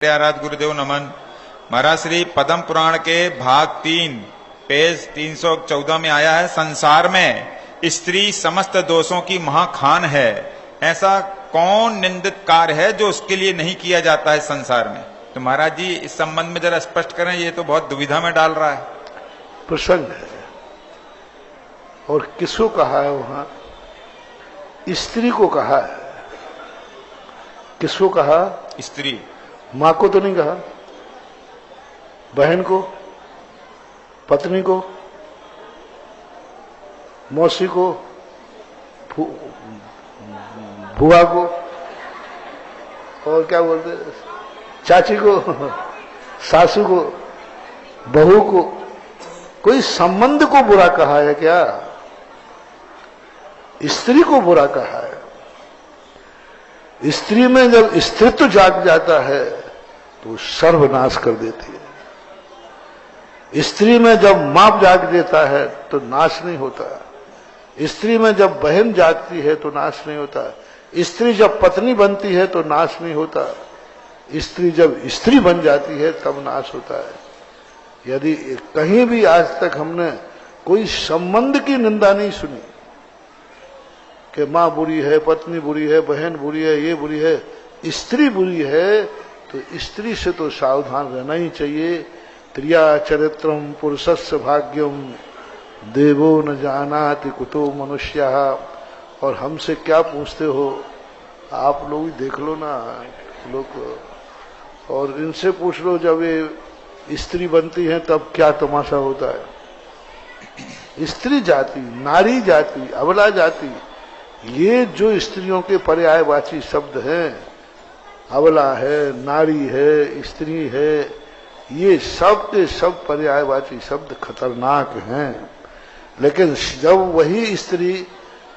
आराध गुरुदेव नमन। महाराज श्री पद्म पुराण के भाग 3 पेज 314 में आया है, संसार में स्त्री समस्त दोषों की महाखान है। ऐसा कौन निंदित कार्य है जो उसके लिए नहीं किया जाता है संसार में? तो महाराज जी इस संबंध में जरा स्पष्ट करें, ये तो बहुत दुविधा में डाल रहा है। प्रसंग है और किसको कहा है? वहां स्त्री को कहा है। किसको कहा? स्त्री। मां को तो नहीं कहा, बहन को, पत्नी को, मौसी को, बुआ को, और क्या बोलते, चाची को, सासू को, बहू को। कोई संबंध को बुरा कहा है क्या? स्त्री को बुरा कहा है। स्त्री में जब स्त्रीत्व जाग जाता है तो सर्वनाश कर देती है। स्त्री में जब माप जाग देता है तो नाश नहीं होता। स्त्री में जब बहन जागती है तो नाश नहीं होता। स्त्री जब पत्नी बनती है तो नाश नहीं होता। स्त्री जब स्त्री बन जाती है तब नाश होता है। यदि कहीं भी आज तक हमने कोई संबंध की निंदा नहीं सुनी कि मां बुरी है, पत्नी बुरी है, बहन बुरी है, ये बुरी है, स्त्री बुरी है, तो स्त्री से तो सावधान रहना ही चाहिए। त्रिया चरित्रम पुरुषस्य भाग्यम देवो न जानाति कुतो मनुष्यः। और हमसे क्या पूछते हो? आप लोग देख लो ना लोग, और इनसे पूछ लो जब ये स्त्री बनती है तब क्या तमाशा होता है। स्त्री जाति, नारी जाति, अबला जाति, ये जो स्त्रियों के पर्यायवाची शब्द हैं, अबला है, नारी है, स्त्री है, ये सब के सब पर्यायवाची शब्द खतरनाक हैं। लेकिन जब वही स्त्री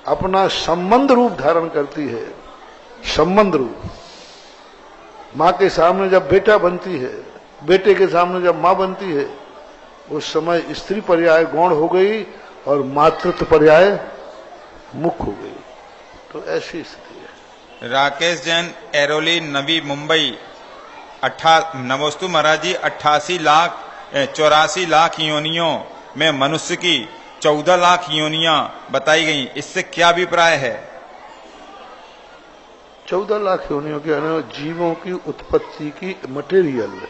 अपना संबंध रूप धारण करती है, संबंध रूप, मां के सामने जब बेटा बनती है, बेटे के सामने जब मां बनती है, उस समय स्त्री पर्याय गौण हो गई और मातृत्व पर्याय मुख्य हो गई। तो ऐसी स्थिति है। राकेश जैन, एरोली, नवी मुंबई। नमोस्तु महाराज जी, 84 लाख योनियों में मनुष्य की 14 लाख योनियां बताई गई, इससे क्या अभिप्राय है? 14 लाख योनियों के जीवों की उत्पत्ति की मटेरियल,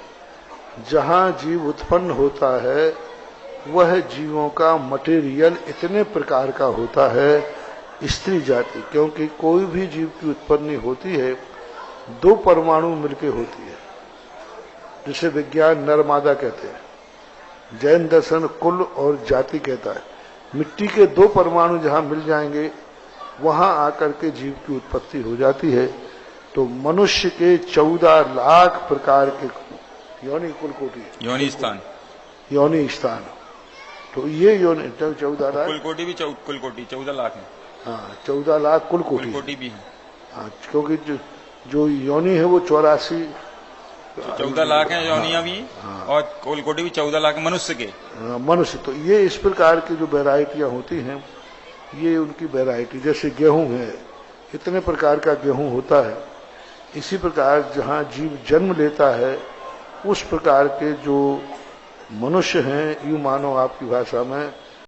जहां जीव उत्पन्न होता है वह जीवों का मटेरियल इतने प्रकार का होता है। स्त्री जाति, क्योंकि कोई भी जीव की उत्पत्ति होती है 2 परमाणु मिलकर होती है, जिसे विज्ञान नर मादा कहते हैं। जैन दर्शन कुल और जाति कहता है। मिट्टी के 2 परमाणु जहां मिल जाएंगे वहां आकर के जीव की उत्पत्ति हो जाती है। तो मनुष्य के 14 लाख प्रकार के योनि, कुल कोटि, योनि स्थान, योनि स्थान। तो ये योनि 14 लाख, कुल कोटि भी कुल कोटि 14 लाख है। हाँ, 14 लाख कुल कोटि भी है। हाँ, क्योंकि जो योनि है वो 84, 14 लाख है योनियां भी। हाँ। और कुल कोटि भी 14 लाख मनुष्य के। मनुष्य। तो ये इस प्रकार की जो वेराइटियां होती हैं, ये उनकी वेराइटी, जैसे गेहूं है, इतने प्रकार का गेहूं होता है। इसी प्रकार जहां जीव जन्म लेता है उस प्रकार के जो मनुष्य हैं, यूं मानो आपकी भाषा में